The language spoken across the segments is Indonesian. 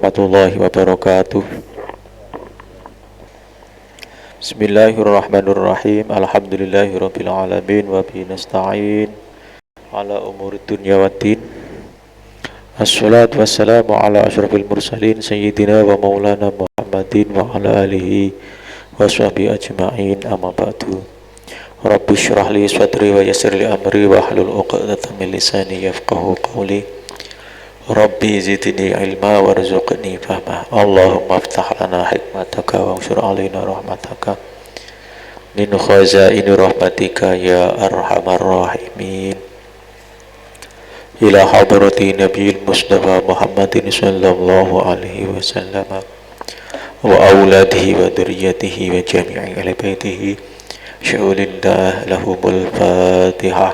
warahmatullahi wabarakatuh. Bismillahirrahmanirrahim. Alhamdulillahirabbil alamin wa bihi nasta'in ala umurid dunya waddin. Assalatu wassalamu ala asyrafil mursalin sayyidina wa maulana Muhammadin wa ala alihi wa sahbihi ajma'in, amma ba'du. Rabbi syrah li sadri wa yassir li amri wa hlul 'uqdatam min lisani yafqahu qawli. Rabbi zidni ilma warzuqni fahma. Allahumma aftah lana hikmataka wa anshur alaina rahmataka min khazaini rahmatika ya arhamar rahimin. Ila hadrati nabiyil mustafa Muhammadin sallallahu alaihi wasallam wa auladihi wa dzurriyyatihi wa jami'i ahli baitihi sya'ulillah lahumul fatihah.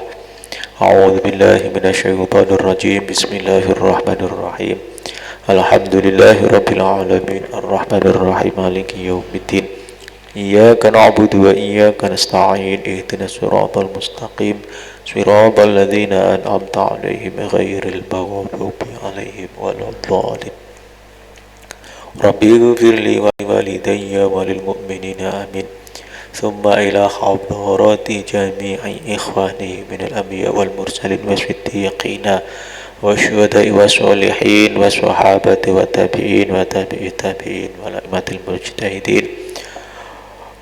A'udzu billahi minasyaitonir rajim. Bismillahirrahmanirrahim. Alhamdulillahirabbil alamin arrahmanir rahim maliki yaumiddin. Iyyaka na'budu wa iyyaka nasta'in ihdinas siratal mustaqim siratal ladzina an'amta 'alaihim ghairil maghdubi 'alaihim waladdallin. Rabbi ighfirli wa liwalidayya wa lil mu'minina amin. ثم إلى حضرات جميع إخواني من الأنبياء والمرسلين والصديقين والشهداء والصالحين والصحابة والتابعين وتابعي التابعين والأئمة المجتهدين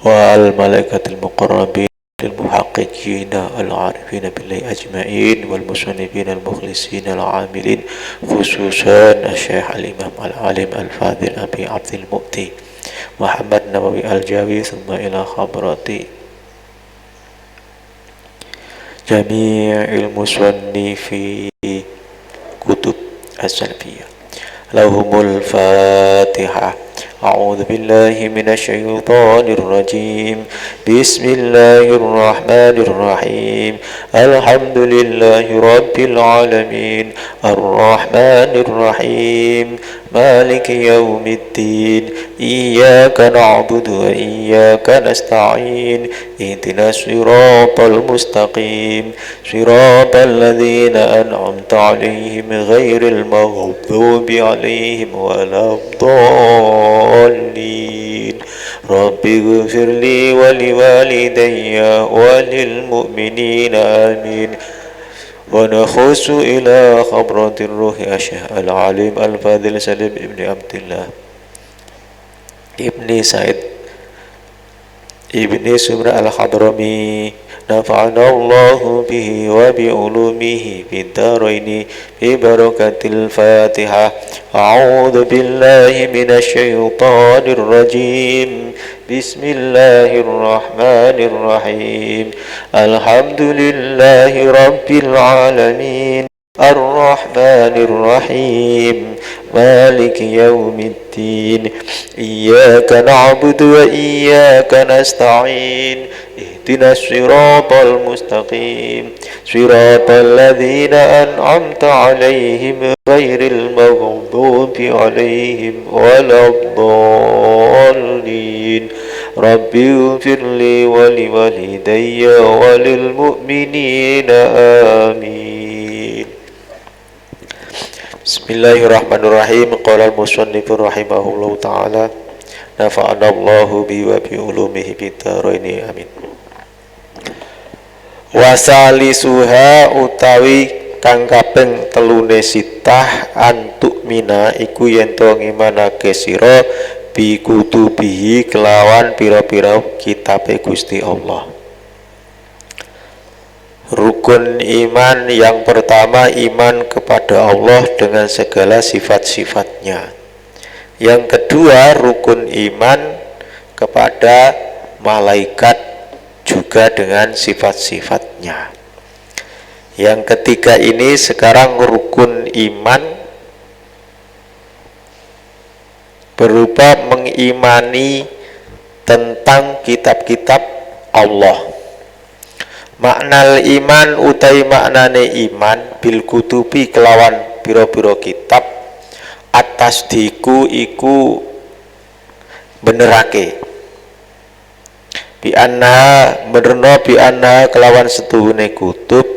والملائكة المقربين المحققين العارفين بالله أجمعين والمصنفين المخلصين العاملين خصوصا الشيخ الإمام العالم الفاضل أبي عبد المؤتي Muhammad Nawawi Al-Jawi. Thumma ila khabrati jami'il muswannifi kutub as-salafiyah. Lahumul Fatihah. A'udzu billahi minasyaitonir rajim. Bismillahirrahmanirrahim. Alhamdulillahi rabbil alamin arrahmanir rahim maliki yaumiddin. Iyyaka na'budu wa iyyaka nasta'in ihdinas siratal mustaqim siratal ladzina an'amta 'alaihim ghairil maghdubi 'alaihim waladdallin. Rabbi ighfirli wa liwalidayya wa lil mu'minina amin. Wa nakhusu ila khabratir ruhi asyah al-alim al-fadil Salim ibni Abdillah ibni Said ibni Sumra al-Hadrami. Nafa'ana Allahu bihi wa bi ulumihi fid dharaini bi barakatil Fatihah. A'udzu billahi minasy syaithanir rajim. Bismillahirrahmanirrahim. Alhamdulillahi rabbil alamin arrahmanir rahim maliki yaumiddin. Iyyaka na'budu wa iyyaka nasta'in ihdinas siratal mustaqim siratal ladzina an'amta 'alaihim ghairil maghdubi 'alaihim waladdallin. Rabbi ighfirli wa liwalidayya wa lil mu'minina amin. Bismillahirrahmanirrahim. Qala al-musannif rahimahullahu ta'ala nafa'ana Allahu bi wa bi ulumihi fid dharaini amin. Wasalisuha utawi kang kaping telune sitah antuk mina iku yen to ngimanake sira bi kutubihi kelawan pira-pira kitabe Gusti Allah. Rukun iman yang pertama, iman kepada Allah dengan segala sifat-sifatnya. Yang kedua, rukun iman kepada malaikat juga dengan sifat-sifatnya. Yang ketiga ini sekarang rukun iman berupa mengimani tentang kitab-kitab Allah. Maknal iman utai maknane iman bil kutubi kelawan pira-pira kitab atas diku iku benerake bi anna benerno bi anna kelawan setuhune kutub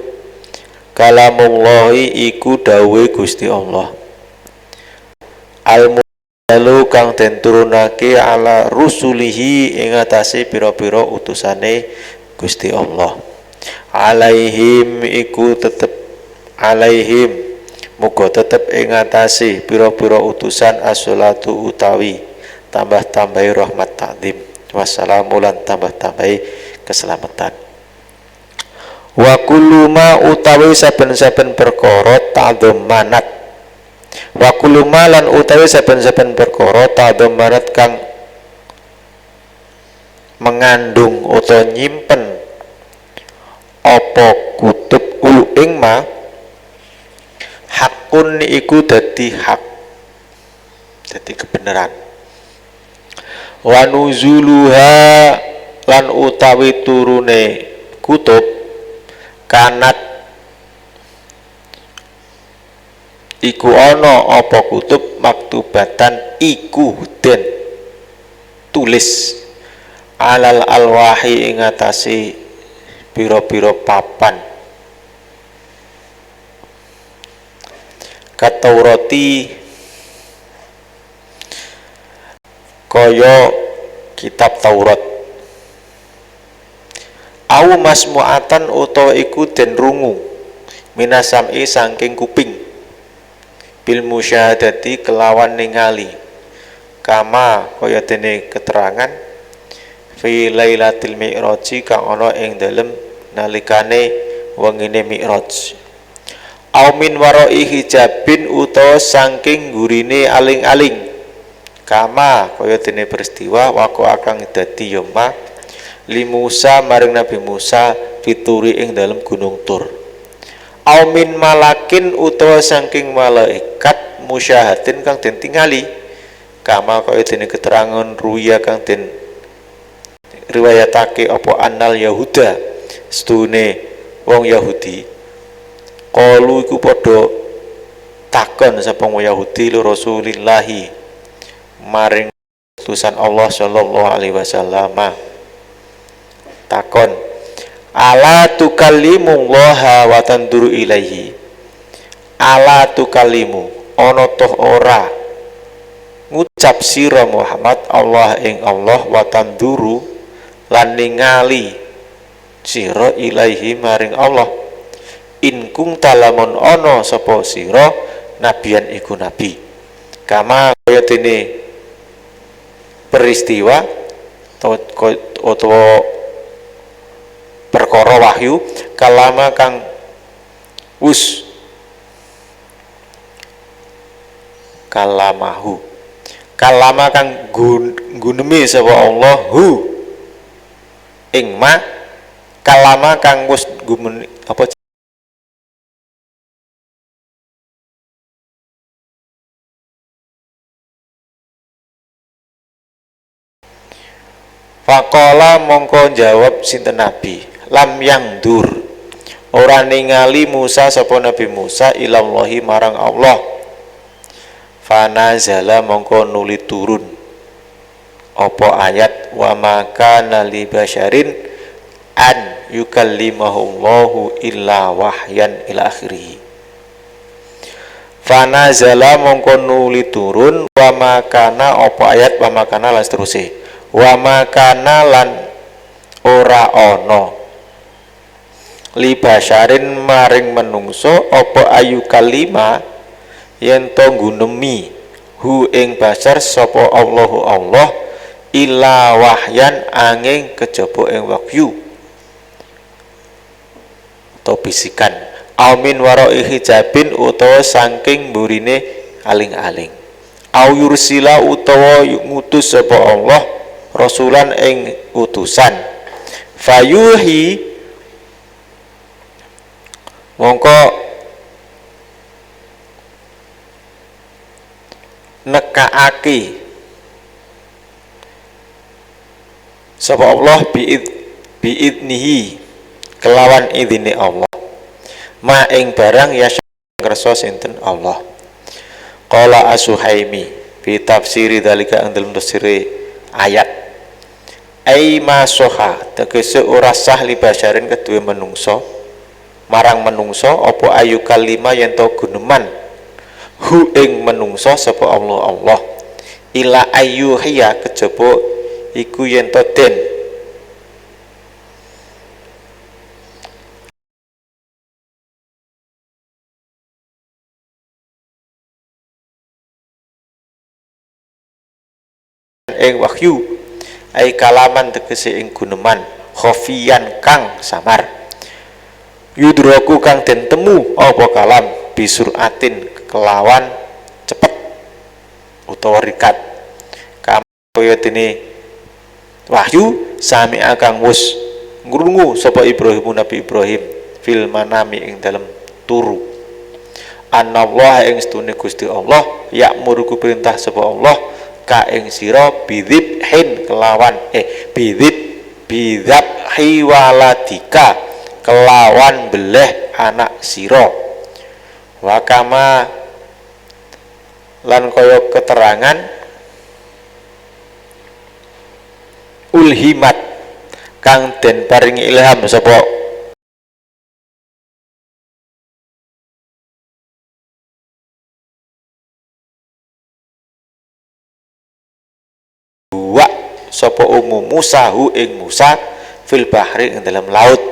kalamullahi iku dawuhe Gusti Allah al lalu kang den turunake ala rusulihi ing atase pira-pira utusane Gusti Allah. Alaihim iku tetep alaihim muga tetep ing atase pira-pira utusan as-salatu utawi tambah-tambahi rahmat takdim wassalamu lan tambah-tambahi keselamatan. Wa kullu ma utawi saben-saben perkara ta'dhammanat wa kullu ma lan utawi saben-saben perkara ta'dhammanat kang mengandung utawa nyimpen apa kutub ing ma hakun iku dadi hak dadi kebenaran. Wa nuzuluha lan utawi turune kutub kanat iku ana apa kutub maktubatan iku den tulis alal alwahi ing atase pira-pira papan kataurati kaya kitab Taurat au masmuatan utawa iku den rungu minasami saking kuping bil musyahadati kelawan ningali kama kaya dene keterangan fi lailatul mi'raji kang ana ing dalem nalikane wengine mi'raj au min warai hijabin utawa saking gurine aling-aling kama kaya dene peristiwa wako akang dadi yoma li Musa maring Nabi Musa fituri ing dalem gunung Tur au min malakin utawa saking malaikat musyahadin kang den tingali kama kaya dene keterangan ruya kang den riwayatake apa annal Yahuda stune wong Yahudi qalu iku padha takon sapa wong Yahudi li Rasulillahi maring utusan Allah sallallahu alaihi wasallam takon ala tukallimullaha wa tanduru ilaihi ala tukallimu ana toh ora ngucap sira Muhammad Allah ing Allah wa tanduru lan ningali sira ilaihi maring Allah in kunta lamun ana sapa sira nabiyan iku nabi kama kaya dene peristiwa utawa perkara wahyu kalama kang wus kalamahu kalama kang gunemi sapa Allah hu ing ma kalama kang wus gumeni apa faqala mongko jawab sinten nabi lam yang dur ora ningali Musa sapa Nabi Musa ilallahi marang Allah fanazala mongko nuli turun apa ayat wa maka nali basyarin an yukallimahullahu illa wahyan ila akhirih fanazala mongko nuli turun wa makana apa ayat wa makana lan seterusé wa makana lan ora ana li basyarin maring menungso apa ayu kalima yen to gunemi hu ing basar sapa Allahu Allah illa wahyan angin kejaba ing wahyu atau bisikan amin warai hijabin utawa saking burine aling-aling au yursila utawa ngutus sapa Allah rasulan ing utusan fayuhi mongko nekaake sapa Allah biidnihi kelawan idine Allah ma ing barang ya kersa sinten Allah qala as-Suhaimi fi tafsiri dalika ing dalem tafsire ayat ai masoha tegese ora sah li basyarin kedue menungso marang menungso apa ayu kalima yen to guneman hu ing menungso sapa Allah ila ayyuhiya kejaba iku yen to den ing wahyu ai kalaman tegese ing guneman khofiyan kang samar yudroku kang den temu apa kalam bisuratin kelawan cepet utawa rikat kaya dene wahyu sami akang wus ngrungu sapa Ibrahim Nabi Ibrahim fil manami ing dalem turu anallah ing stune Gusti Allah ya'muruku perintah sapa Allah ka ing sira bidzibhin kelawan bidzabhi waladika kelawan beleh anak sira wakama lan kaya keterangan ulhimat kang den paringi ilham sapa sapa Musa hu ing Musa fil bahri ing dalam laut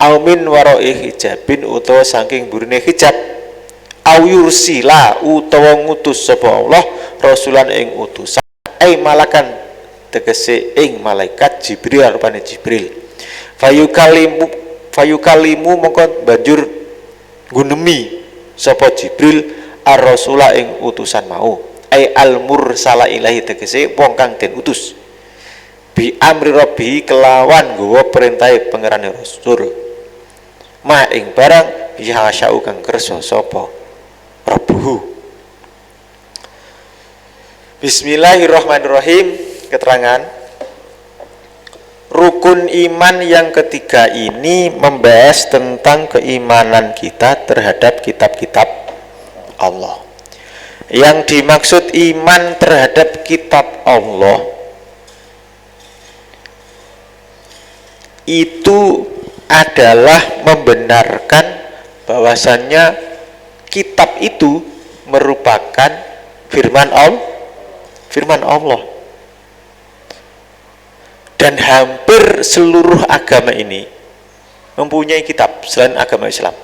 au min warai hijabin utawa saking burine hijab au yursila utawa ngutus sapa Allah rasulan ing utusan ai malakan tegese ing malaikat Jibril rupane Jibril fayukalimu mongko banjur gunemi sapa Jibril ar-rasula ing utusan mau ai al-mursala ilahi tegese wong kang den utus bi amri rabbi kelawan nggawa perintahe pangerane rasul ma ing barang ya syau kang kersa sapa rabbuhu. Bismillahirrahmanirrahim. Keterangan rukun iman yang ketiga ini membahas tentang keimanan kita terhadap kitab-kitab Allah. Yang dimaksud iman terhadap kitab Allah itu adalah membenarkan bahwasannya kitab itu merupakan firman Allah. Dan hampir seluruh agama ini mempunyai kitab selain agama Islam.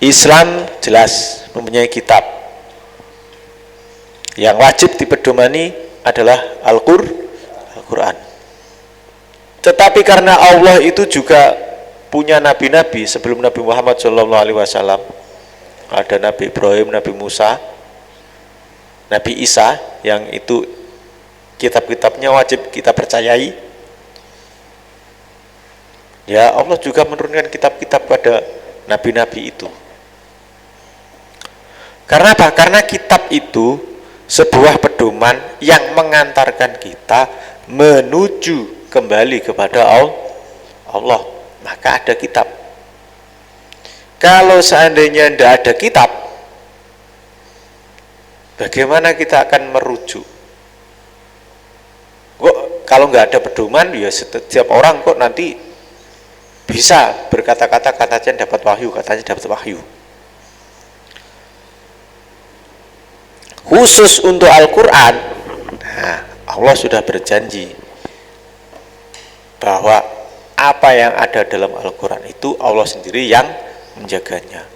Islam jelas mempunyai kitab. Yang wajib dipedomani adalah Al-Qur'an. Tetapi karena Allah itu juga punya nabi-nabi sebelum Nabi Muhammad SAW, ada Nabi Ibrahim, Nabi Musa, Nabi Isa, yang itu kitab-kitabnya wajib kita percayai. Ya, Allah juga menurunkan kitab-kitab pada nabi-nabi itu. Karena apa? Karena kitab itu sebuah pedoman yang mengantarkan kita menuju kembali kepada Allah. Maka ada kitab. Kalau seandainya tidak ada kitab, bagaimana kita akan merujuk? Kok kalau nggak ada pedoman, ya setiap orang kok nanti bisa berkata-kata katanya dapat wahyu, Khusus untuk Al-Quran, nah, Allah sudah berjanji bahwa apa yang ada dalam Al-Quran itu Allah sendiri yang menjaganya.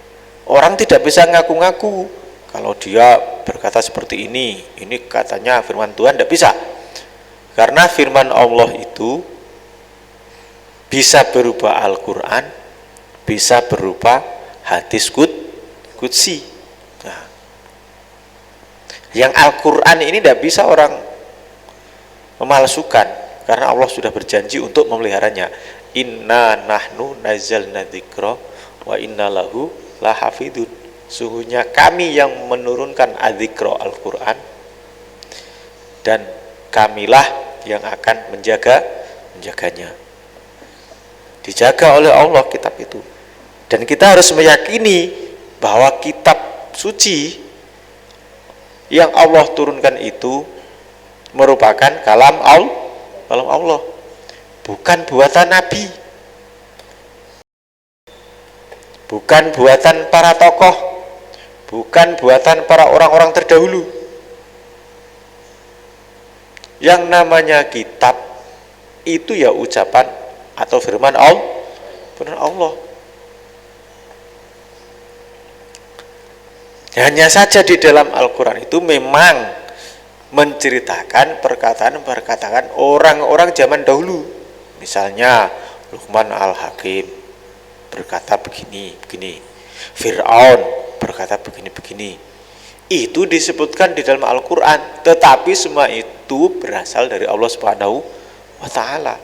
Orang tidak bisa ngaku-ngaku kalau dia berkata seperti ini katanya firman Tuhan, tidak bisa. Karena firman Allah itu bisa berupa Al-Quran, bisa berupa hadis qudsi. Nah, yang Al-Quran ini tidak bisa orang memalsukan, karena Allah sudah berjanji untuk memeliharanya. Inna nahnu nazzalna dzikra wa inna lahu lahafidun. Sungguhnya kami yang menurunkan adzikra Al-Quran, dan kamilah yang akan menjaganya. Dijaga oleh Allah kitab itu. Dan kita harus meyakini bahwa kitab suci yang Allah turunkan itu merupakan kalam Allah, bukan buatan nabi, bukan buatan para tokoh, bukan buatan para orang-orang terdahulu. Yang namanya kitab itu ya ucapan atau firman Allah, benar Allah. Hanya saja di dalam Al-Quran itu memang menceritakan perkataan orang-orang zaman dahulu. Misalnya Luqman Al-Hakim berkata begini, begini. Fir'aun berkata begini, begini. Itu disebutkan di dalam Al-Quran, tetapi semua itu berasal dari Allah Subhanahu wa Ta'ala.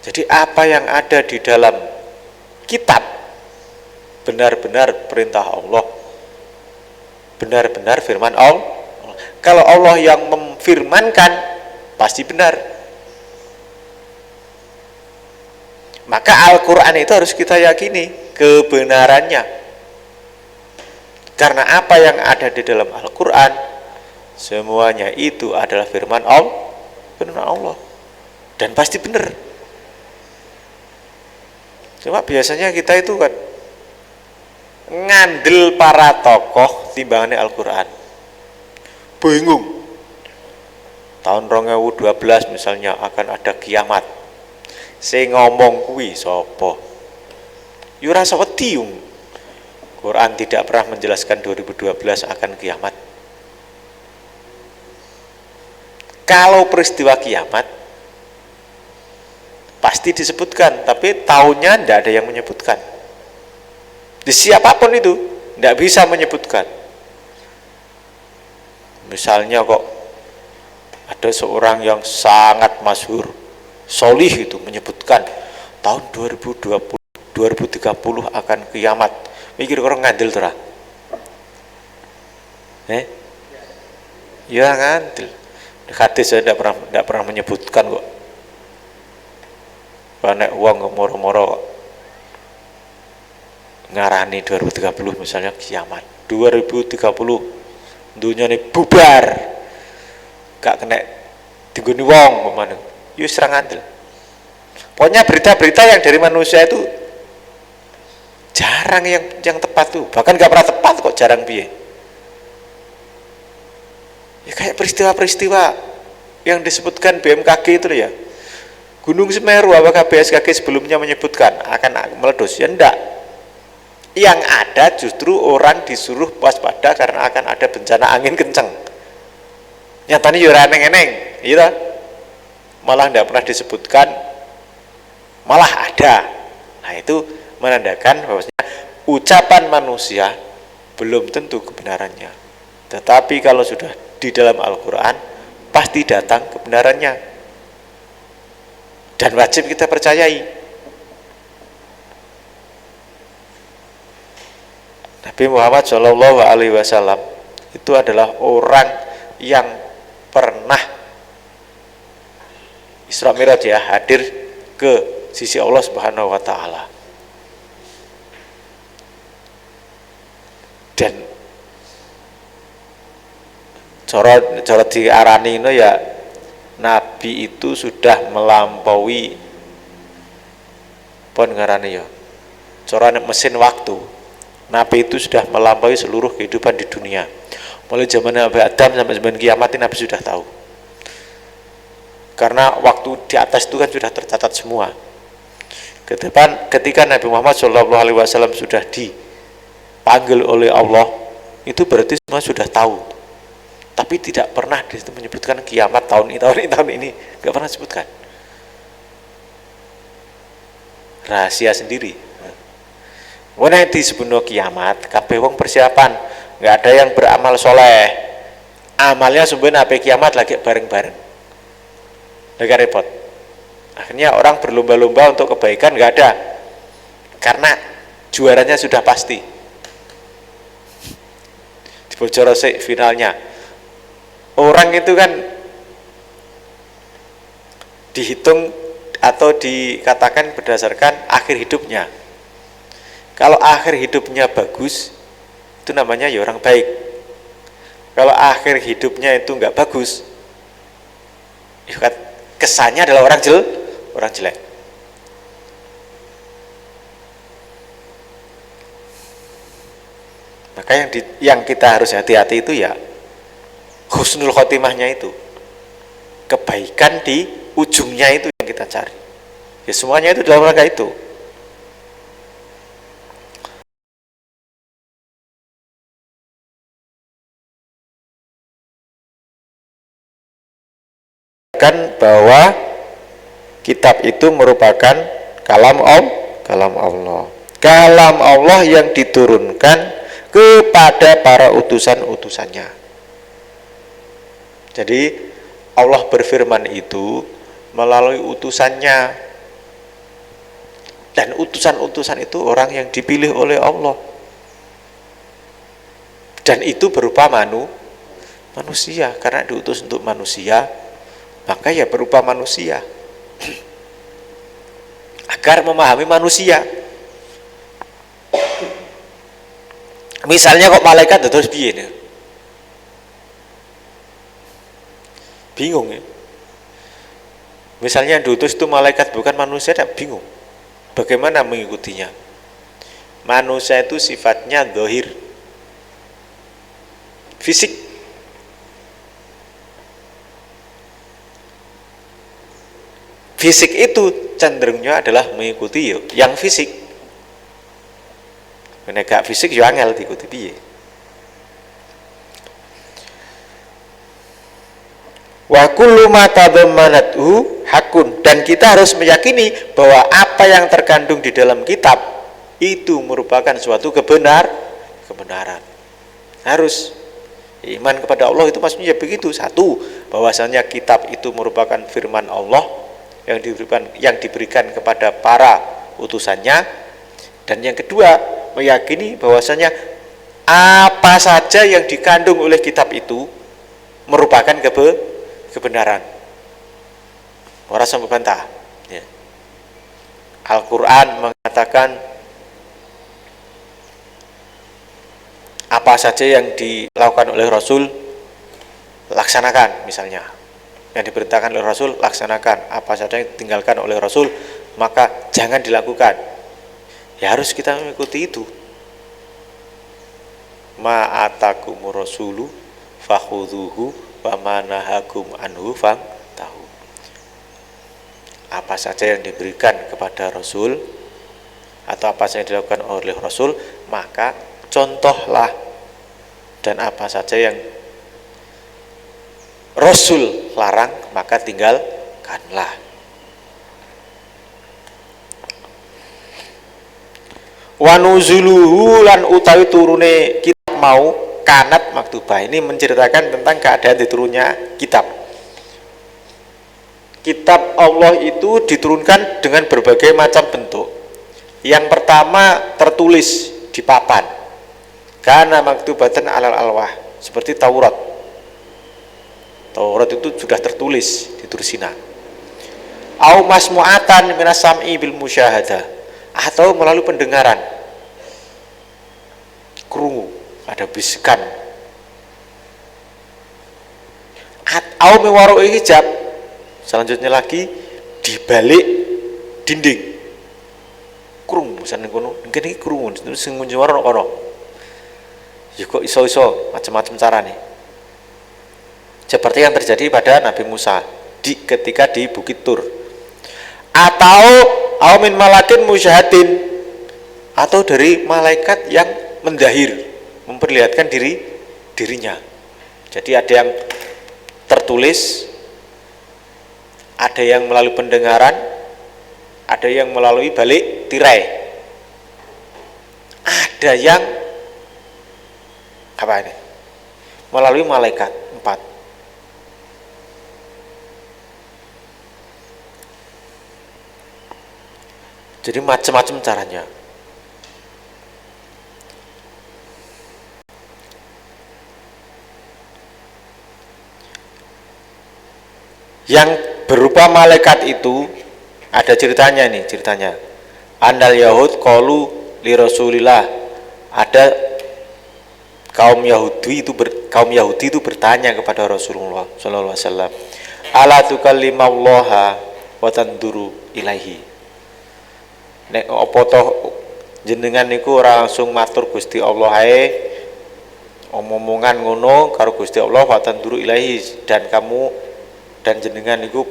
Jadi apa yang ada di dalam kitab benar-benar perintah Allah, benar-benar firman Allah. Kalau Allah yang memfirmankan, pasti benar. Maka Al-Quran itu harus kita yakini kebenarannya. Karena apa yang ada di dalam Al-Quran, semuanya itu adalah firman Allah, firman Allah. Dan pasti benar. Cuma biasanya kita itu kan ngandel para tokoh timbangannya Al-Quran. Bingung. Tahun 2012 misalnya akan ada kiamat. Saya ngomong kuwi sapa? Yo rasa wedi. Quran tidak pernah menjelaskan 2012 akan kiamat. Kalau peristiwa kiamat pasti disebutkan, tapi tahunnya tidak ada yang menyebutkan. Di siapapun itu tidak bisa menyebutkan. Misalnya kok ada seorang yang sangat masyhur, solih itu menyebutkan tahun 2020, 2030 akan kiamat. Mikir orang ngandel terah. Ya ngandel. Hadis saya tidak pernah menyebutkan kok. Banyak uang moro-moro ngarani 2030 misalnya kiamat. 2030 dunia ini bubar, gak kena diguni wong pemandang. Yuk serang andel. Pokoknya berita-berita yang dari manusia itu jarang yang tepat tuh. Bahkan gak pernah tepat kok, jarang piye. Ya kayak peristiwa-peristiwa yang disebutkan BMKG itu ya. Gunung Semeru, apakah BMKG sebelumnya menyebutkan akan meledos? Ya enggak. Yang ada justru orang disuruh waspada karena akan ada bencana angin kencang. Nyatanya ya ora eneng-eneng, gitu. Malah tidak pernah disebutkan, malah ada. Nah itu menandakan bahwasanya ucapan manusia belum tentu kebenarannya. Tetapi kalau sudah di dalam Al-Quran, pasti datang kebenarannya. Dan wajib kita percayai. Nabi Muhammad Shallallahu Alaihi Wasallam itu adalah orang yang pernah Isra Mi'raj ya, hadir ke sisi Allah Subhanahu Wa Taala. Dan cara diarani itu ya, Nabi itu sudah melampaui pon ngarani ya, cara mesin waktu. Nabi itu sudah melampaui seluruh kehidupan di dunia. Mulai zaman Nabi Adam sampai zaman kiamat Nabi sudah tahu. Karena waktu di atas itu kan sudah tercatat semua. Ketika Nabi Muhammad SAW sudah dipanggil oleh Allah, itu berarti semua sudah tahu. Tapi tidak pernah menyebutkan kiamat tahun ini, nggak pernah sebutkan. Rahasia sendiri. Wena disebutno kiamat, kabeh wong persiapan, nggak ada yang beramal soleh. Amalnya sebenarnya sampai kiamat lagi bareng-bareng. Agak repot. Akhirnya orang berlomba-lomba untuk kebaikan nggak ada, karena juaranya sudah pasti. Dibocor sih finalnya. Orang itu kan dihitung atau dikatakan berdasarkan akhir hidupnya. Kalau akhir hidupnya bagus, itu namanya ya orang baik. Kalau akhir hidupnya itu enggak bagus, kesannya adalah orang jelek. Maka yang kita harus hati-hati itu ya husnul khotimahnya itu, kebaikan di ujungnya itu yang kita cari. Ya semuanya itu dalam rangka itu. Kan bahwa kitab itu merupakan kalam Allah. Kalam Allah yang diturunkan kepada para utusan-utusannya. Jadi Allah berfirman itu melalui utusannya, dan utusan-utusan itu orang yang dipilih oleh Allah, dan itu berupa manusia, karena diutus untuk manusia, maka ya berupa manusia agar memahami manusia. Misalnya kok malaikat terus piye nih? Bingung ya. Misalnya yang diutus itu malaikat bukan manusia, tak bingung. Bagaimana mengikutinya? Manusia itu sifatnya zahir, fisik. Fisik itu cenderungnya adalah mengikuti yang fisik. Menegak fisik yo angel diikuti piye. Wa kullu ma tadammanathu hakun, dan kita harus meyakini bahwa apa yang terkandung di dalam kitab itu merupakan suatu kebenaran. Harus iman kepada Allah itu maksudnya begitu. Satu, bahwasanya kitab itu merupakan firman Allah yang diberikan kepada para utusannya, dan yang kedua, meyakini bahwasanya apa saja yang dikandung oleh kitab itu merupakan kebenaran. Orang sampai bantah ya. Al-Quran mengatakan apa saja yang dilakukan oleh Rasul laksanakan, misalnya yang diperintahkan oleh Rasul laksanakan, apa saja yang ditinggalkan oleh Rasul maka jangan dilakukan. Ya harus kita mengikuti itu. Ma'atakumur rasulu fakhudhuhu wa manahakum anhu fantahu. Apa saja yang diberikan kepada Rasul atau apa saja yang dilakukan oleh Rasul maka contohlah, dan apa saja yang Rasul larang maka tinggalkanlah. Wa nuzuluhu, lan utawi turune kitab mau kanat maktubah, ini menceritakan tentang keadaan diturunnya kitab. Kitab Allah itu diturunkan dengan berbagai macam bentuk. Yang pertama tertulis di papan, karena maktubatan alal alwah, seperti Taurat. Taurat itu sudah tertulis di Tursina. Au masmu'atan minas sam'i bil musyahadah, atau melalui pendengaran, krungu, ada bisikan. Au mewaru'i hijab, selanjutnya lagi di balik dinding, krungu, misalnya kono, mungkin ini krungu, sing ngunjung ono. Ya kok iso-iso macam-macam cara nih. Seperti yang terjadi pada Nabi Musa ketika di Bukit Tur. Atau min malakin musyahadin, atau dari malaikat yang mendahir, memperlihatkan dirinya. Jadi ada yang tertulis, ada yang melalui pendengaran, ada yang melalui balik tirai, ada yang apa ini? Melalui malaikat, 4. Jadi macam-macam caranya. Yang berupa malaikat itu ada ceritanya nih, ceritanya. Andal Yahud qalu li Rasulillah. Ada kaum Yahudi itu bertanya kepada Rasulullah sallallahu alaihi wasallam, "Ala tukallimallaha wa tanduru ilaihi?" Nek apa toh jenengan niku ora langsung matur Gusti Allah ae omong-omongan ngono karo Gusti Allah wa tanduru ilahi, dan kamu dan jenengan niku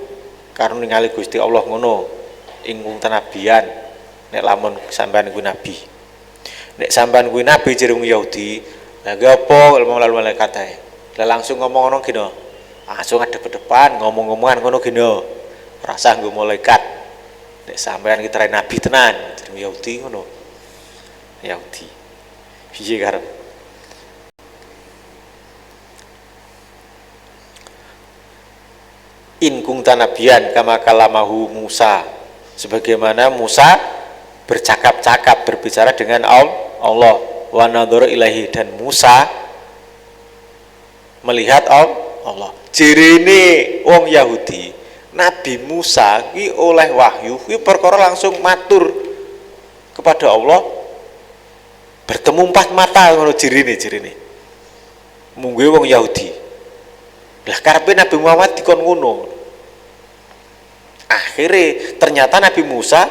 karo ningali Gusti Allah ngono ingkung tenabian nek lamun sampean kuwi nabi. Nek sampean kuwi nabi jere wong Yahudi, lha apa ngomong lalu malaikat ae. Lah langsung ngomong ngono gino. Langsung ada depan ngomong-ngomongan ngono gino. Ora usah nggo malaikat. Nek sampean ki nabi tenan jere Yahudi ngono. Yahudi. Piye karo in kunta nabiyan kama kalamahu Musa, sebagaimana Musa bercakap-cakap berbicara dengan Allah, wa nadhara ilahi, dan Musa melihat Allah. Jirine wong Yahudi, Nabi Musa ki oleh wahyu ki perkara langsung matur kepada Allah, bertemu 4 mata ngono jirine mungguhe wong Yahudi. Lah karepe Nabi Muhammad dikon ngono. Akhirnya ternyata Nabi Musa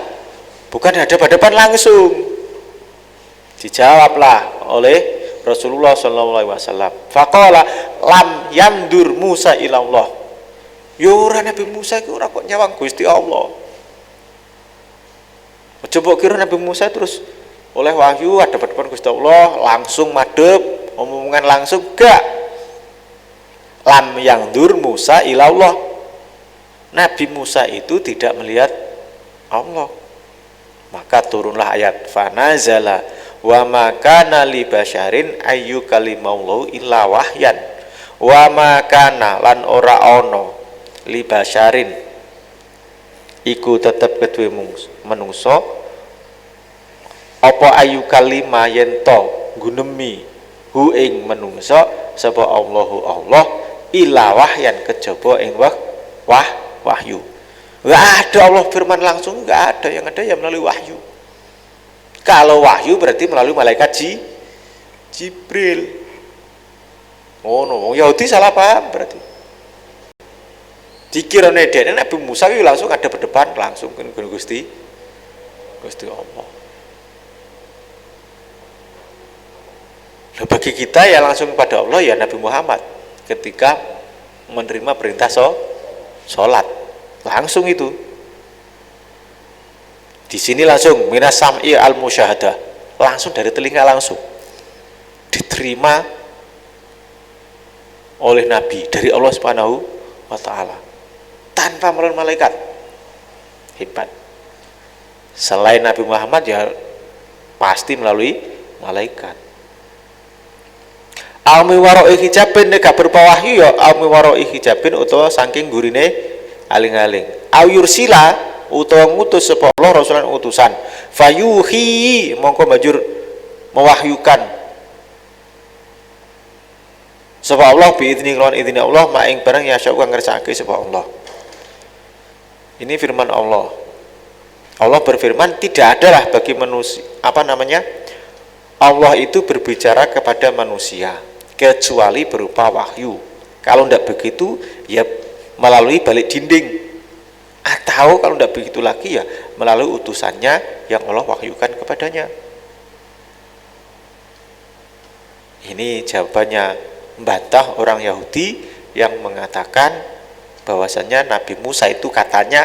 bukan hadap-hadapan langsung. Dijawablah oleh Rasulullah SAW. Faqala lam yamdur Musa ilallah. Ya ora, Nabi Musa itu ora kok nyawang Gusti Allah. Coba kira Nabi Musa terus oleh wahyu hadap-hadapan Gusti Allah langsung madhep omongan langsung, gak. Lam yamdur Musa ilallah. Nabi Musa itu tidak melihat Allah. Maka turunlah ayat fanazala wa ma kana li basyarin ayyu kalimallahu illa wahyan wa ma kana lan ora ana li basyarin iku tetep kedue menungso apa ayu kalima yen to gunemi hu ing menungso sapa Allahu Allah illa wahyan kejaba ing wahyu. Enggak ada Allah firman langsung, enggak ada, yang ada ya melalui wahyu. Kalau wahyu berarti melalui malaikat Jibril. Oh no, Yahudi salah paham berarti. Dikirane dene Nabi Musa itu langsung ada berdepan langsung ke Gusti Allah. Nah, bagi kita ya langsung kepada Allah ya Nabi Muhammad ketika menerima perintah sholat langsung itu. Di sini langsung minas sam'i al musyahadah, langsung dari telinga langsung diterima oleh Nabi dari Allah Subhanahu wa taala tanpa melalui malaikat. Hebat. Selain Nabi Muhammad ya pasti melalui malaikat. Almi waroi hijabin nek berupa wahyu ya almi waroi hijabin utawa saking gurine aling-aling. Ayur sila utawa ngutus sapa Allah rasulan utusan. Fayuhi mongko banjur mewahyukan sapa Allah biidzni lawan idzni Allah maing barang ya syauq ngersakake sapa Allah. Ini firman Allah. Allah berfirman tidak adalah bagi manusia Allah itu berbicara kepada manusia kecuali berupa wahyu. Kalau tidak begitu ya melalui balik dinding, atau kalau tidak begitu lagi ya melalui utusannya yang Allah wahyukan kepadanya. Ini jawabannya membantah orang Yahudi yang mengatakan bahwasannya Nabi Musa itu katanya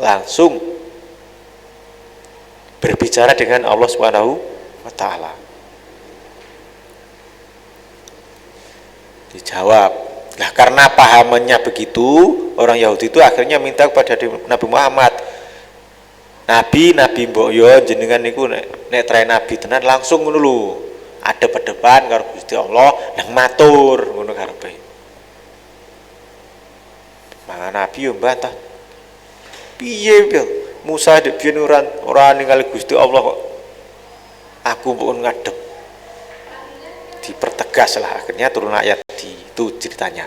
langsung berbicara dengan Allah Subhanahu wa taala. Dijawab, nah karena pahamannya begitu, orang Yahudi itu akhirnya minta kepada Nabi Muhammad, Nabi mbok yo jenengan niku nek trae nabi tenan langsung ngono lho, adep-adepan karo Gusti Allah nang matur ngono karepe. Maka Nabi yo mbantah, piye Musa dek biyen ora ningali Gusti Allah kok aku pun ngadep. Dipertegas lah, akhirnya turun ayat itu ceritanya.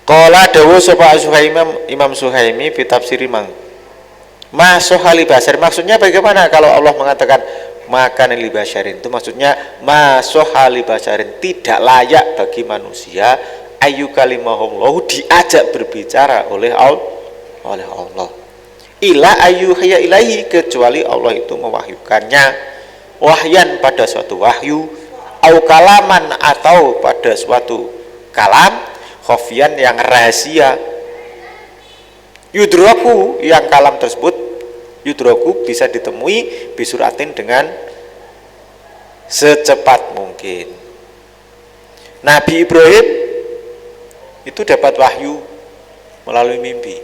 Qala dawu sapa Imam Suhaimi fi tafsir Masohali basar, maksudnya bagaimana kalau Allah mengatakan makan li basyarin, itu maksudnya masohali basyarin, tidak layak bagi manusia ayu kalimahullahu diajak berbicara oleh oleh Allah. Ila ayyuhiya ilaihi, kecuali Allah itu mewahyukannya wahyan pada suatu wahyu, au kalaman atau pada suatu kalam, khofian yang rahasia, yudroku yang kalam tersebut yudroku bisa ditemui bisuratin dengan secepat mungkin. Nabi Ibrahim itu dapat wahyu melalui mimpi,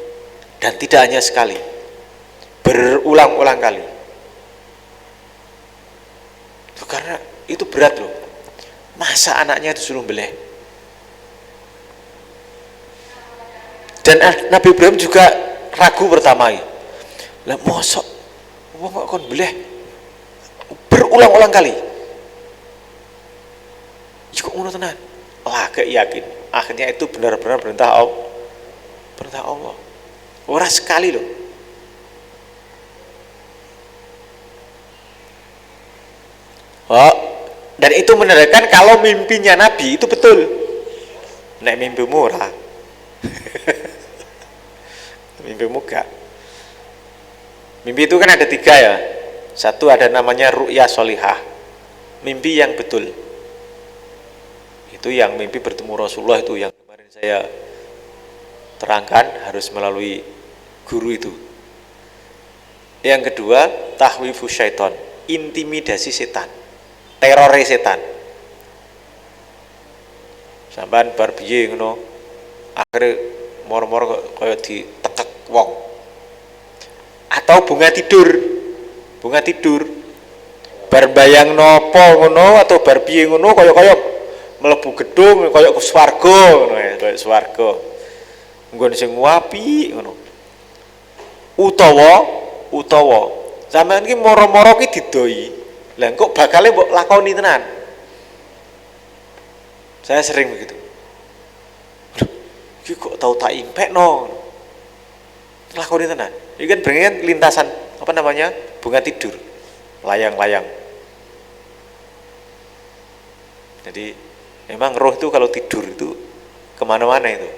dan tidak hanya sekali, berulang-ulang kali. Itu karena itu berat loh, masa anaknya disuruh beleh. Dan Nabi Ibrahim juga ragu pertama, lah mosok wong kok kon beleh berulang-ulang kali, kok ngono tenan. Wah, gak yakin. Akhirnya itu benar-benar perintah Allah. Ora sekali loh. Oh, dan itu menandakan kalau mimpinya Nabi itu betul. Nek mimpimu ora. Mimpimu gak. Mimpi itu kan ada 3 ya. Satu ada namanya ru'ya sholihah, mimpi yang betul. Itu yang mimpi bertemu Rasulullah, itu yang kemarin saya terangkan harus melalui guru itu. Yang kedua, tahwifu syaiton, intimidasi setan, teror setan. Sampean bar piye ngono, akhire moro-moro kaya ditekek wong. Atau bunga tidur bar bayang nopo ngono, atau bar piye ngono kaya mlebu gedung kaya ke swarga ngono ya, kaya swarga nggon sing apik ngono. Utawa sampean iki moro-moro ki didoi, lah kok bakale mbok lakoni tenan. Saya sering begitu. Iki kok tau tak impekno. Lakoni tenan. Ini kan berengan lintasan apa namanya, bunga tidur, layang-layang. Jadi memang roh itu kalau tidur itu kemana-mana itu,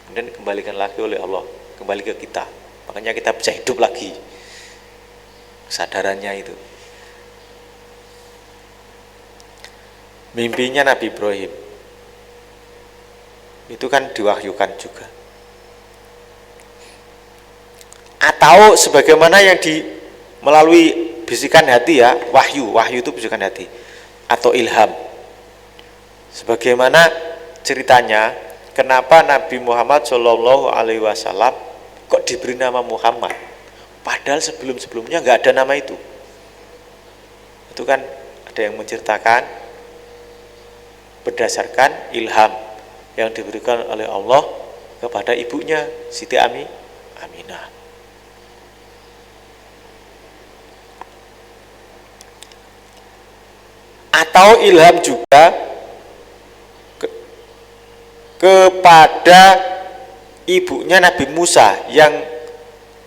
kemudian kembalikan lagi oleh Allah, kembali ke kita. Makanya kita bisa hidup lagi, kesadarannya itu. Mimpinya Nabi Ibrahim itu kan diwahyukan juga, atau sebagaimana yang melalui bisikan hati ya, wahyu itu bisikan hati atau ilham. Sebagaimana ceritanya, kenapa Nabi Muhammad Shallallahu Alaihi Wasallam kok diberi nama Muhammad, padahal sebelum-sebelumnya nggak ada nama itu. Itu kan ada yang menceritakan berdasarkan ilham yang diberikan oleh Allah kepada ibunya Siti Aminah. Atau ilham juga kepada ibunya Nabi Musa yang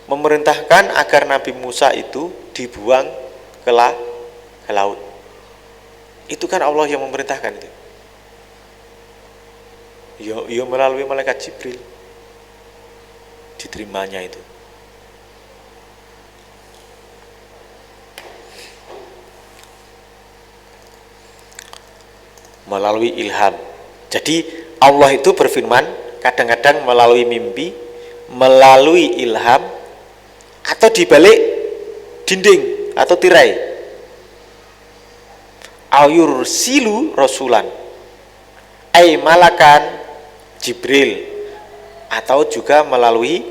memerintahkan agar Nabi Musa itu dibuang ke laut. Itu kan Allah yang memerintahkan itu. Ya melalui malaikat Jibril diterimanya itu. Melalui ilham. Jadi Allah itu berfirman kadang-kadang melalui mimpi, melalui ilham, atau di balik dinding atau tirai. Ayur silu rasulan, ay malakan Jibril, atau juga melalui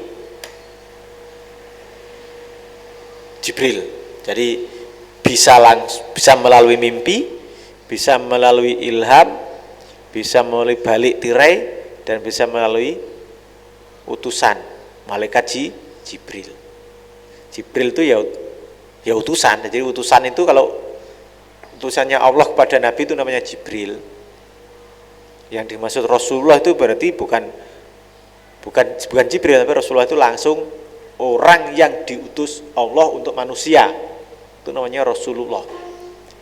Jibril. Jadi bisa melalui mimpi, bisa melalui ilham, bisa melalui balik tirai, dan bisa melalui utusan malaikat Jibril. Jibril itu ya utusan. Jadi utusan itu, kalau utusannya Allah kepada Nabi itu namanya Jibril. Yang dimaksud Rasulullah itu berarti bukan Jibril, tapi Rasulullah itu langsung orang yang diutus Allah untuk manusia. Itu namanya Rasulullah.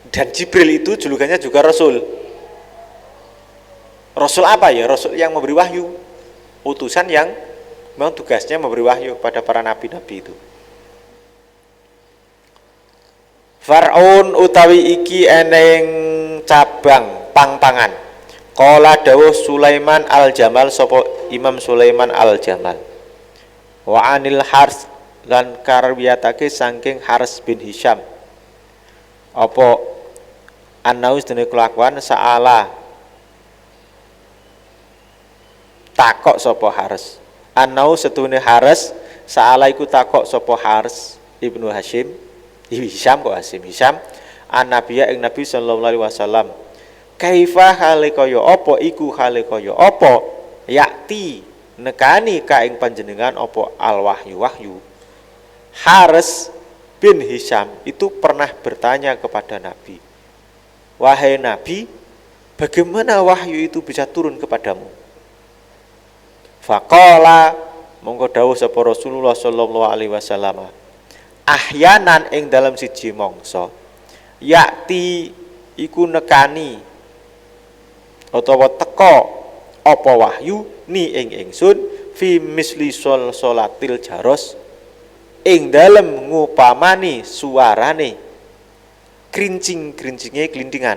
Dan Jibril itu julukannya juga Rasul. Rasul apa ya? Rasul yang memberi wahyu, utusan yang Memang tugasnya memberi wahyu kepada para nabi-nabi itu. Far'un utawi iki eneng cabang pang-pangan. Qala dawuh Sulaiman al-Jamal sapa Imam Sulaiman al-Jamal. Wa anil Hars lan karwiyatake saking Hars bin Hisham. Apa anaus dene kelakuan saala takok sapa Hars. Anau setune Haris saala iku takok sapa Haris Ibnu Hashim Hisham kok Hisham an-nabiya ing Nabi sallallahu alaihi wasallam kaifa hale kaya apa iku hale kaya apa yakti nekani ka ing panjenengan apa al wahyu. Haris bin Hisham itu pernah bertanya kepada Nabi, wahai Nabi, bagaimana wahyu itu bisa turun kepadamu? Faqala mongko dawuh sapa Rasulullah sallallahu alaihi wasallam, ahyanan ing dalam siji mangsa yakti iku nekani utawa teka apa wahyu ni ing ingsun fi misli salatil jaros ing dalem ngupamani suarane krincing-krincinge glindingan.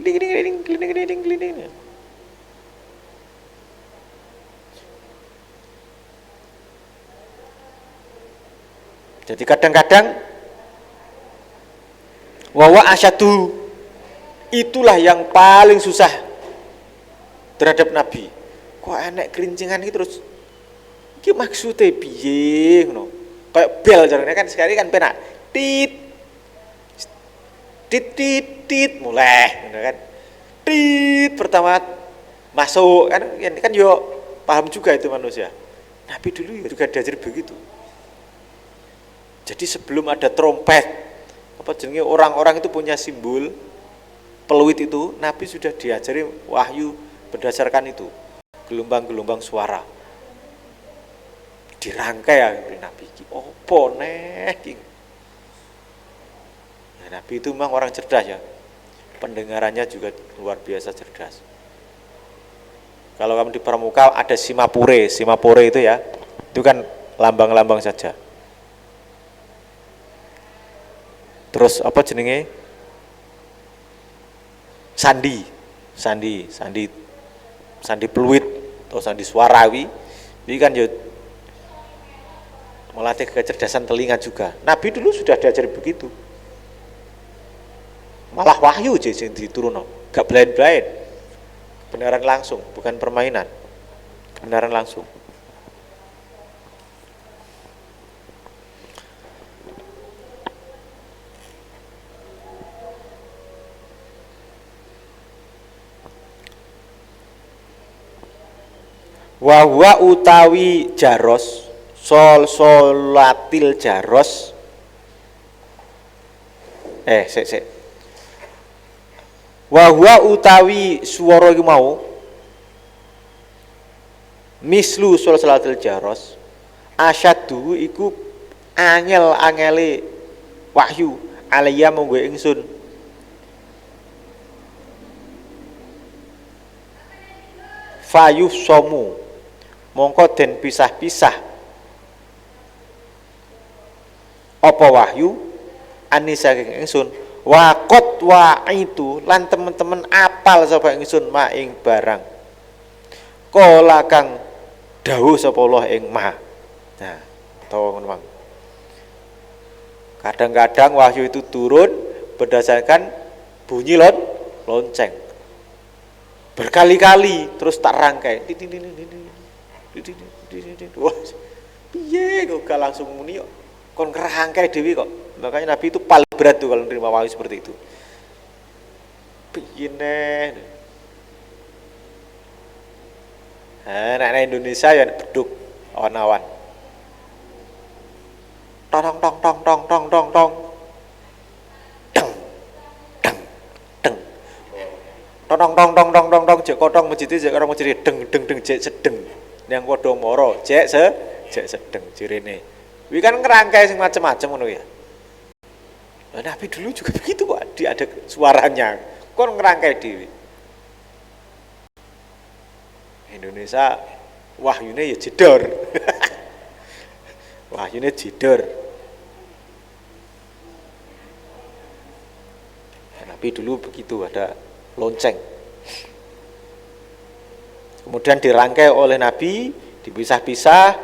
Glinding. Jadi kadang-kadang wawa asyadu itulah yang paling susah terhadap Nabi. Kok enek kerincingan gitu terus iki maksude piye ngono. Kayak bel jarane kan sekali kan penak. Tit mulai ngono kan. Tit pertama masuk kan yo paham juga itu manusia. Nabi dulu juga diajar begitu. Jadi sebelum ada trompet, apa jenenge orang-orang itu punya simbol peluit itu, Nabi sudah diajari wahyu berdasarkan itu, gelombang-gelombang suara. Dirangkai ya Nabi iki opo neh iki. Nah, Nabi itu memang orang cerdas ya. Pendengarannya juga luar biasa cerdas. Kalau kamu di Pramuka ada Simapure itu ya. Itu kan lambang-lambang saja. Terus apa jenenge? Sandi peluit atau sandi suarawi. Ini kan ya melatih kecerdasan telinga juga. Nabi dulu sudah diajari begitu. Malah wahyu aja sing diturunno, gak blind-blind. Kebenaran langsung, bukan permainan. Kebenaran langsung. Wahwa utawi jaros solatil jaros wahwa utawi swara iku mau mislu solatil jaros asyadu iku angel-angele wahyu alaiya monggo ingsun fayuf somu mongko den pisah-pisah apa wahyu ani saking ingsun waqot wa itu lan temen-temen apal sapa ingsun ma ing barang kala kang dawuh sapa Allah ing ma. Nah, utawa ngono. Kadang-kadang wahyu itu turun berdasarkan bunyi lonceng berkali-kali terus tak rangkai. Wah, piye kok gak langsung muni kok. Kon ngerangkai dewi kok. Makanya Nabi itu paling berat tuh kalau menerima wahyu seperti itu. Piye neh. Nah, Indonesia ya beduk awan-awan. Tong tong tong tong tong tong tong. Tong tong tong tong tong tong jek kotong masjid jek karo masjid deng deng deng jek sedeng. Yang padha mara jek sedeng jirene. Kuwi kan ngerangkai sing macam-macam ngono ya. Nah, Nabi dulu juga begitu kok, dia ada suaranya. Kon ngerangkai dhewe. Indonesia wahyune ya jedor. Wahyune jedor. Nabi dulu begitu, ada lonceng. Kemudian dirangkai oleh Nabi, dipisah-pisah,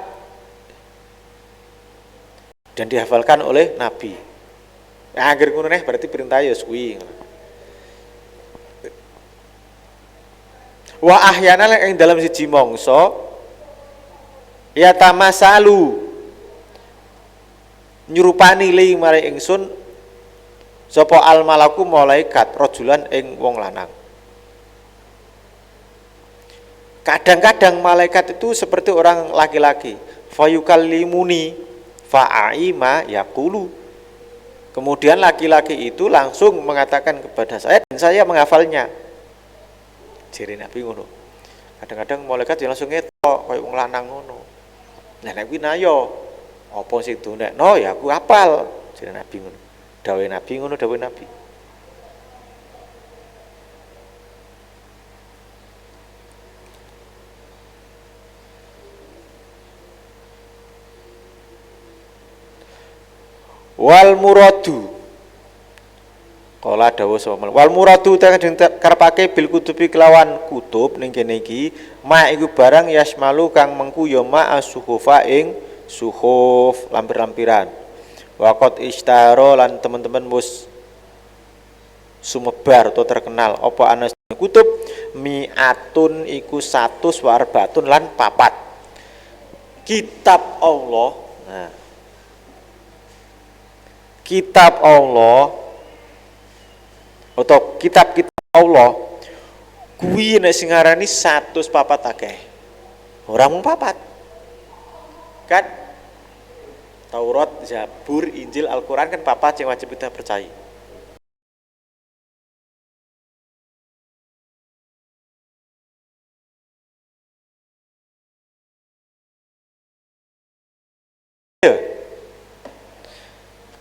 dan dihafalkan oleh Nabi. Akhir ngono neh berarti perintah ya kuwi. Wa ahyana ing dalam siji mangsa ya tamasalu nyurupani li mare ingsun sapa al malaku malaikat rajulan ing wong lanang. Kadang-kadang malaikat itu seperti orang laki-laki. Fayukallimuni fa'aima yaqulu. Kemudian laki-laki itu langsung mengatakan kepada saya dan saya menghafalnya. Jere Nabi ngono. Kadang-kadang malaikat langsung ngetok kaya wong lanang ngono. Nah nek kuwi nayo apa sing ndonekno ya aku hafal. Jere Nabi ngono. Dawuhe Nabi ngono, dawuhe Nabi. Wal muradu kala dawuh sapa wal muradu karepake bil kutubi kelawan kutub ning kene iki ma iku barang yasmalu kang mengku ya ma as-suhufa ing suhuf lampir-lampiran waqat istaro lan teman-teman mus sumebar atau terkenal apa anas kutub mi'atun iku 100 warbatun lan 4 kitab Allah. Nah, kitab Allah atau kitab-kitab Allah kuwi nek sing ngarani 104 akeh. Ora mung 4. Kan Taurat, Zabur, Injil, Al-Qur'an kan 4 sing wajib kita percaya.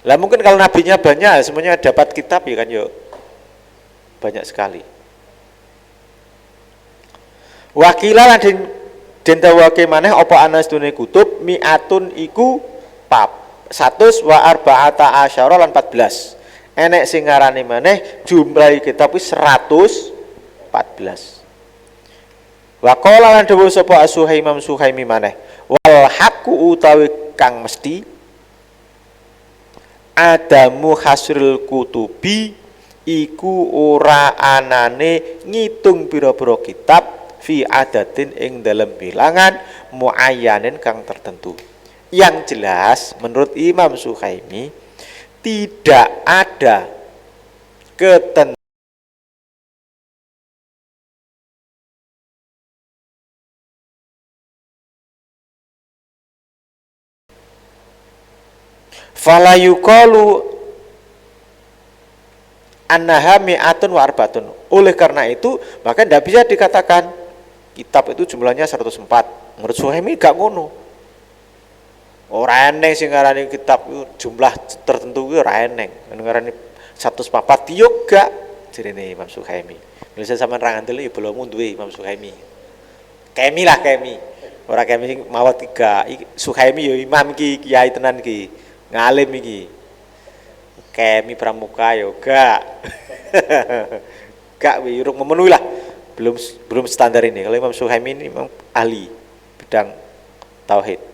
Lah mungkin kalau nabinya banyak, semuanya dapat kitab ya kan yuk. Banyak sekali. Wakilah lan den dawuhake maneh apa anas dune kutub mi'atun iku 100 wa arba'ata asyara lan 14. Enek sing ngarani maneh jumlah kitab wis 114. Wa qala lan dawuh sapa As-Suhaimam Suhaimi maneh wal haqqu utawi kang mesti adamu hasrul kutubi iku ora anane ngitung pira-pira kitab fi adatin ing dalam bilangan muayyanin kang tertentu. Yang jelas menurut Imam Suhaimi tidak ada ketentuan fala yuqalu annaha mi'atun wa arbatun. Oleh karena itu maka tidak bisa dikatakan kitab itu jumlahnya 104. Menurut Suhaimi gak ngono. Ora eneng sing ngarani kitab itu jumlah tertentu kuwi ora eneng. Ngarani 104 yo gak jerene Imam Suhaimi. Bisa sampean ra ngandel ya belum duwe Imam Suhaimi. Kemi lah kemi. Ora kemi sing mawat 3. Suhaimi yo imam iki, kiai tenan iki. Ngalim iki. Kemi pramuka yo gak. Gak wiruk memenuhi lah. Belum standar ini. Kalau Imam Suhaimi ini memang ahli bidang tauhid.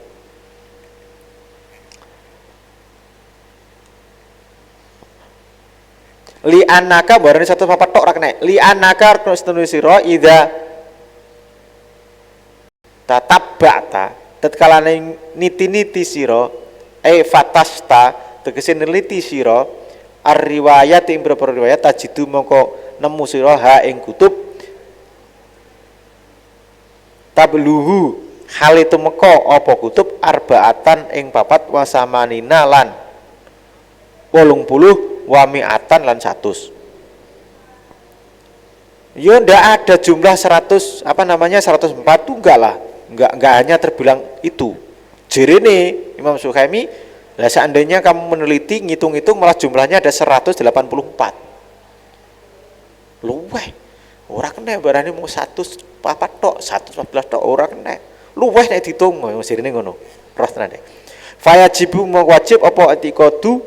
Li anaka barane satu papat tok ra kena. Li anaka nulis sira idza tatabbata tatkala niti-niti sira fatasta tegese neliti sira ar-riwayat ing beberapa riwayat tajidu mongko nemu sira ha ing kutub tabluhu hal itu meko apa kutub arbaatan ing papat wasamanina lan 80 wa mi'atan lan 100. Ya ndak ada jumlah 100 104 tuh enggak lah. Enggak hanya terbilang itu. Jerene Imam Suhaimi, lah seandainya kamu meneliti ngitung-ngitung malah jumlahnya ada 184. Luweh. Ora kena barane mung 104 tok, 114 tok ora kena. luweh nek ditung sirine ngono. Roh tenan deh. Fayajibu wajib apa atiqadu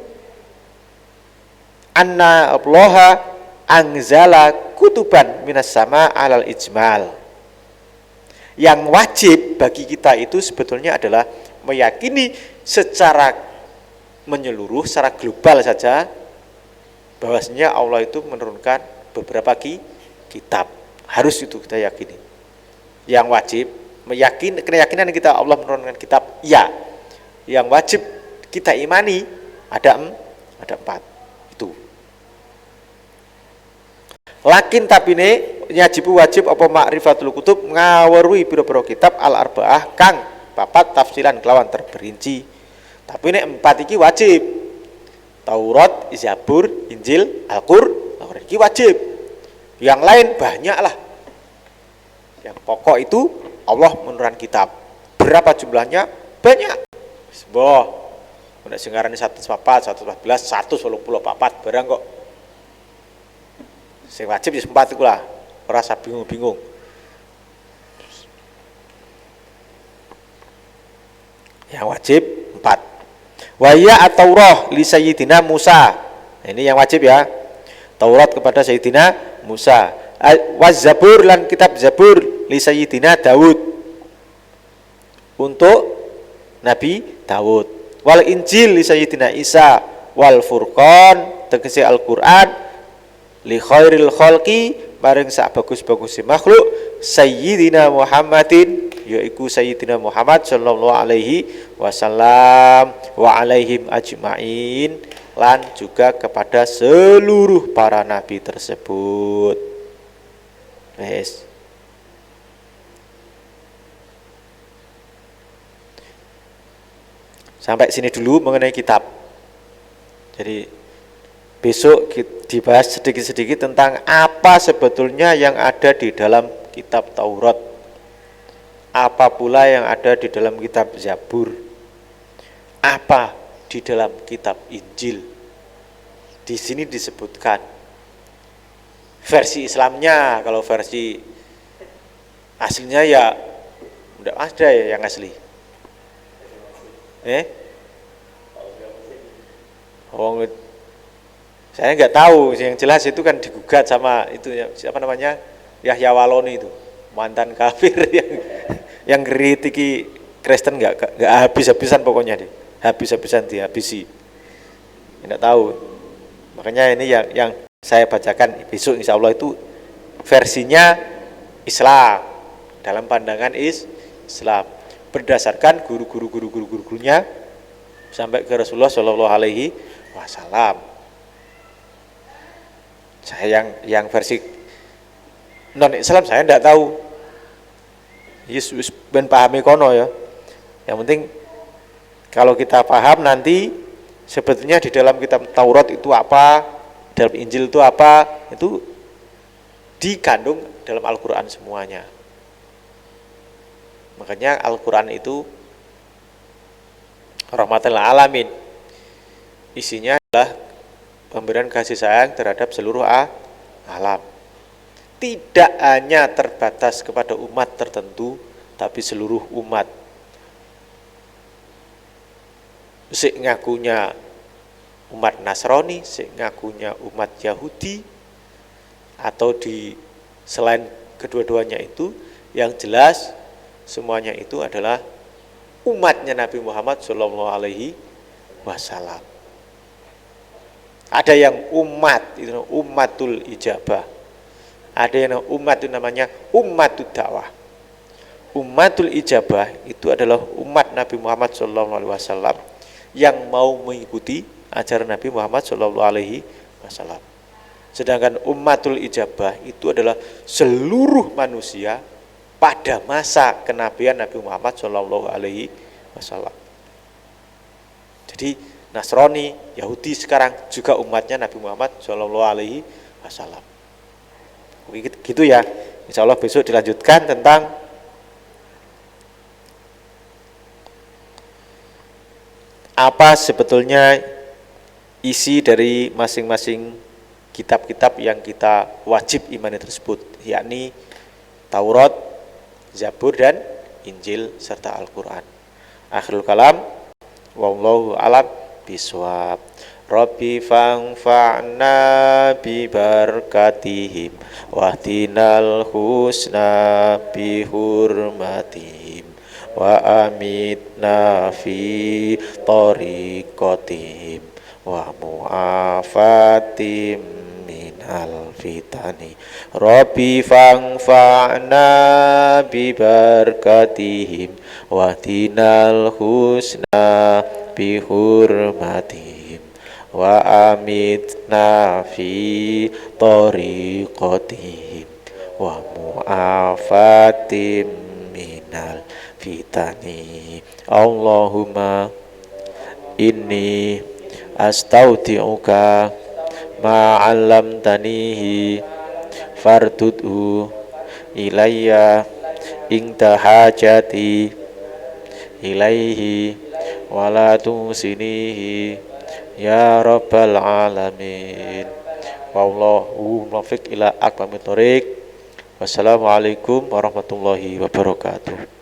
anna Allah anzala kutuban minas sama alal ijmal. Yang wajib bagi kita itu sebetulnya adalah meyakini secara menyeluruh, secara global saja bahwasanya Allah itu menurunkan beberapa kitab. Harus itu kita yakini. Yang wajib keyakinan kita Allah menurunkan kitab, ya. Yang wajib kita imani ada 4 itu. Lakin tapi ne wajib apa ma'rifatul kutub ngaweruhi pira-pira kitab al arbaah kang papat tafsiran kelawan terperinci. Tapi nek 4 iki wajib. Taurat, Zabur, Injil, Al-Qur'an iki wajib. Yang lain banyak lah. Yang pokok itu Allah menurunkan kitab. Berapa jumlahnya? Banyak. Sebuah nek sing ngarani 104, 114, 184 barang kok. Sing wajib ya 4 iku lah. Ora usah bingung-bingung. Yang wajib 4. Wa ya at-Taurah li Sayyidina Musa. Ini yang wajib ya. Taurat kepada Sayyidina Musa. Wa Zabur lan kitab Zabur li Sayyidina Daud. Untuk Nabi Daud. Wal Injil li Sayyidina Isa. Wal Furqan tegese Al-Qur'an li khairil khalqi maring sak bagus-bagusé makhluk Sayyidina Muhammadin yaiku Sayyidina Muhammad sallallahu alaihi wasallam wa alaihim ajma'in lan juga kepada seluruh para nabi tersebut. Wes. Sampai sini dulu mengenai kitab. Jadi besok dibahas sedikit-sedikit tentang apa sebetulnya yang ada di dalam kitab Taurat. Apa pula yang ada di dalam kitab Zabur? Apa di dalam kitab Injil? Di sini disebutkan versi Islamnya. Kalau versi aslinya ya udah ada ya yang asli. Saya nggak tahu. Yang jelas itu kan digugat sama itu siapa namanya, Yahya Waloni itu, mantan kafir yang kritiki Kristen nggak habis-habisan pokoknya deh, habis-habisan dihabisi. Nggak tahu. Makanya ini yang saya bacakan besok insya Allah itu versinya Islam dalam pandangan Islam berdasarkan guru-gurunya sampai ke Rasulullah Shallallahu Alaihi Wasallam. Saya yang versi non Islam saya tidak tahu. Yesus ben pahami kono ya. Yang penting kalau kita paham nanti sebetulnya di dalam kitab Taurat itu apa, dalam Injil itu apa, itu dikandung dalam Al-Qur'an semuanya. Makanya Al-Qur'an itu rahmatan lil alamin. Isinya adalah pemberian kasih sayang terhadap seluruh alam. Tidak hanya terbatas kepada umat tertentu, tapi seluruh umat. Sik ngakunya umat Nasrani, sik ngakunya umat Yahudi, atau di selain kedua-duanya itu, yang jelas semuanya itu adalah umatnya Nabi Muhammad Shallallahu Alaihi Wasallam. Ada yang umat itu ummatul ijabah, ada yang umat itu namanya ummatud dakwah. Ummatul ijabah itu adalah umat Nabi Muhammad Shallallahu Alaihi Wasallam yang mau mengikuti ajaran Nabi Muhammad Shallallahu Alaihi Wasallam. Sedangkan ummatul ijabah itu adalah seluruh manusia pada masa kenabian Nabi Muhammad Shallallahu Alaihi Wasallam. Jadi Nasrani, Yahudi sekarang juga umatnya Nabi Muhammad Shallallahu Alaihi Wasallam. Gitu ya. Insya Allah besok dilanjutkan tentang apa sebetulnya isi dari masing-masing kitab-kitab yang kita wajib imani tersebut, yakni Taurat, Zabur dan Injil serta Al-Qur'an. Akhirul kalam, wallahu a'lam bishawab. Rabbi fa'na bi barakatihim wahdinal husna bi hurmatihim wa amitna fi tariqatihim wa mu'afatim minal fitani. Rabbi fa'na bi barakatihim wahdinal husna bi hurmatihim wa amitna fi tariqatihim wa mu'afatim minal fitani. Allahumma inni astaudi'uka ma'allamtanihi fardudhu ilayya ingta hajati ilaihi wala tusinihi ya rabbal alamin. Wallahu muwaffiq ila aqwamit thoriq. Wassalamualaikum warahmatullahi wabarakatuh.